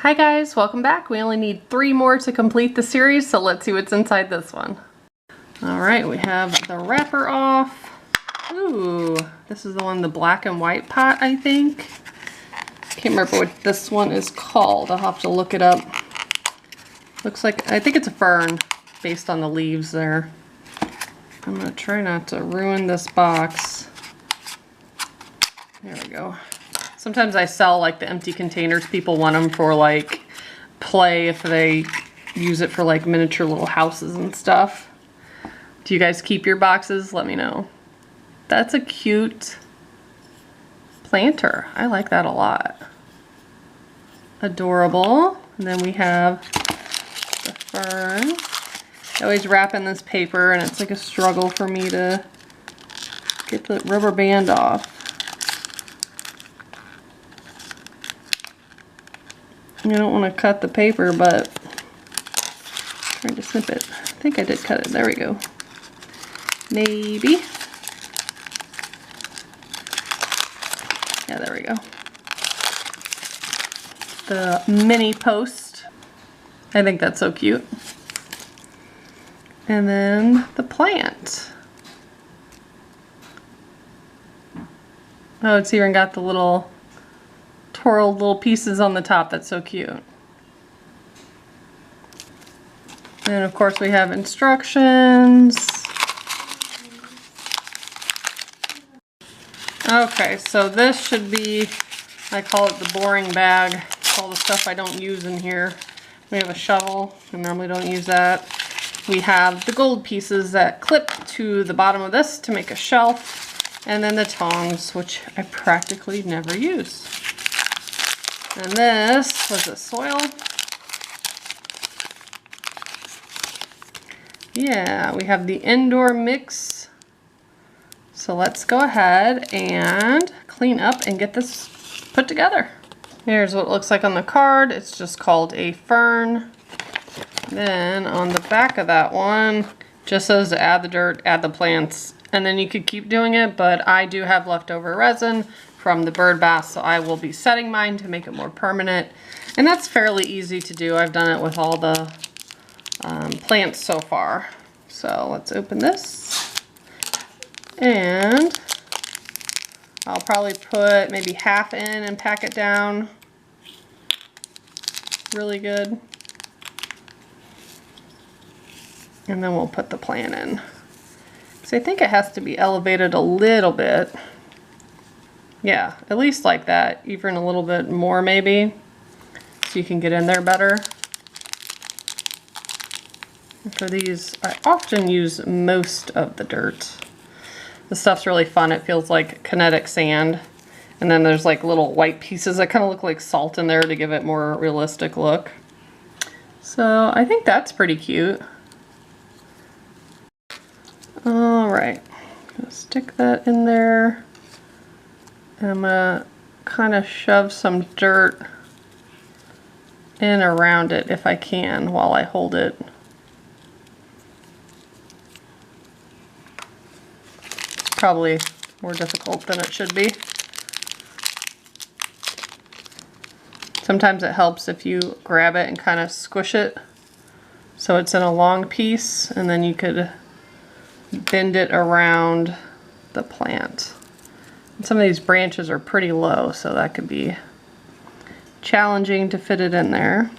Hi guys, welcome back. We only need 3 more to complete the series, so let's see what's inside this one. Alright, we have the wrapper off. Ooh, this is the one, the black and white pot, I think. Can't remember what this one is called. I'll have to look it up. Looks like, I think it's a fern, based on the leaves there. I'm gonna try not to ruin this box. There we go. Sometimes I sell like the empty containers. People want them for like play if they use it for like miniature little houses and stuff. Do you guys keep your boxes? Let me know. That's a cute planter. I like that a lot. Adorable. And then we have the fern. I always wrap in this paper and it's like a struggle for me to get the rubber band off. I don't want to cut the paper, but I'm trying to snip it. I think I did cut it. There we go. Maybe. Yeah, there we go. The mini post. I think that's so cute. And then the plant. Oh, it's even got the little twirled little pieces on the top. That's so cute. And of course we have instructions. Okay, so this should be, I call it the boring bag. All the stuff I don't use in here. We have a shovel. I normally don't use that. We have the gold pieces that clip to the bottom of this to make a shelf. And then the tongs, which I practically never use. And this was the soil. Yeah, we have the indoor mix. So let's go ahead and clean up and get this put together. Here's what it looks like on the card. It's just called a fern. Then on the back of that one, just says to add the dirt, add the plants, and then you could keep doing it, but I do have leftover resin from the bird bath, so I will be setting mine to make it more permanent. And that's fairly easy to do. I've done it with all the plants so far. So let's open this. And I'll probably put maybe half in and pack it down really good. And then we'll put the plant in. So I think it has to be elevated a little bit. Yeah, at least like that, even a little bit more maybe, so you can get in there better. And for these, I often use most of the dirt. This stuff's really fun. It feels like kinetic sand. And then there's like little white pieces that kind of look like salt in there to give it more realistic look. So I think that's pretty cute. All right, gonna stick that in there. I'm gonna kind of shove some dirt in around it if I can while I hold it. Probably more difficult than it should be. Sometimes it helps if you grab it and kind of squish it so it's in a long piece, and then you could bend it around the plant. Some of these branches are pretty low, so that could be challenging to fit it in there.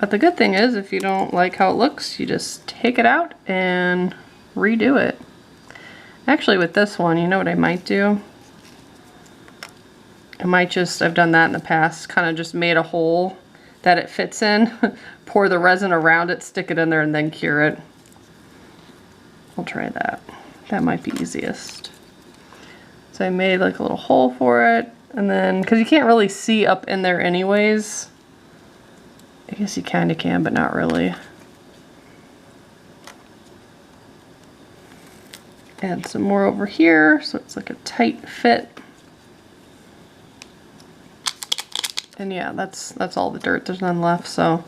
But the good thing is, if you don't like how it looks, you just take it out and redo it. Actually, with this one, you know what I might do? I might just, I've done that in the past, kind of just made a hole that it fits in, pour the resin around it, stick it in there, and then cure it. I'll try that. That might be easiest. So I made like a little hole for it, and then, because you can't really see up in there anyways. I guess you kind of can, but not really. Add some more over here, so it's like a tight fit. And yeah, that's all the dirt. There's none left, so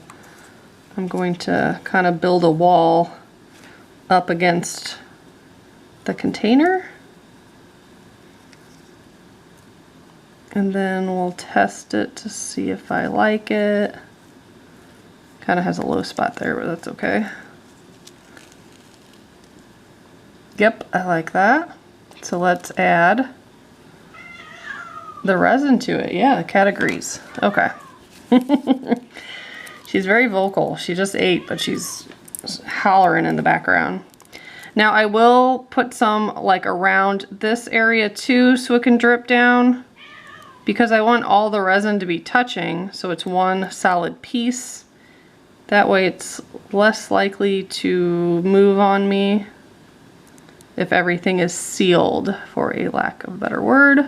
I'm going to kind of build a wall up against the container. And then we'll test it to see if I like it. Kind of has a low spot there, but that's okay. Yep, I like that. So let's add the resin to it. Yeah, the cat agrees. Okay. She's very vocal. She just ate, but she's hollering in the background. Now I will put some like around this area too so it can drip down, because I want all the resin to be touching so it's one solid piece. That way it's less likely to move on me if everything is sealed, for a lack of a better word.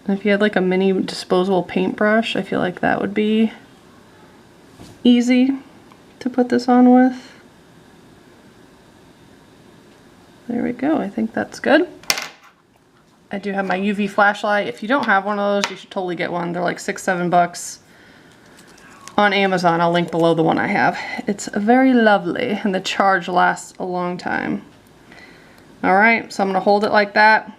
And if you had like a mini disposable paintbrush, I feel like that would be easy to put this on with. There we go, I think that's good. I do have my UV flashlight. If you don't have one of those, you should totally get one. They're like $6, $7 on Amazon. I'll link below the one I have. It's very lovely, and the charge lasts a long time. All right, so I'm gonna hold it like that,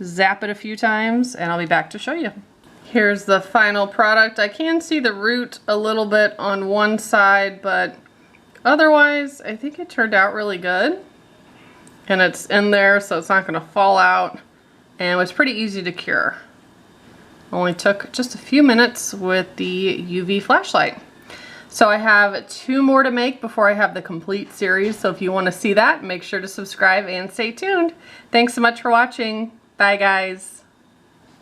zap it a few times, and I'll be back to show you. Here's the final product. I can see the root a little bit on one side, but otherwise, I think it turned out really good. And it's in there, so it's not gonna fall out. And it was pretty easy to cure. Only took just a few minutes with the UV flashlight. So I have 2 more to make before I have the complete series. So if you want to see that, make sure to subscribe and stay tuned. Thanks so much for watching. Bye guys.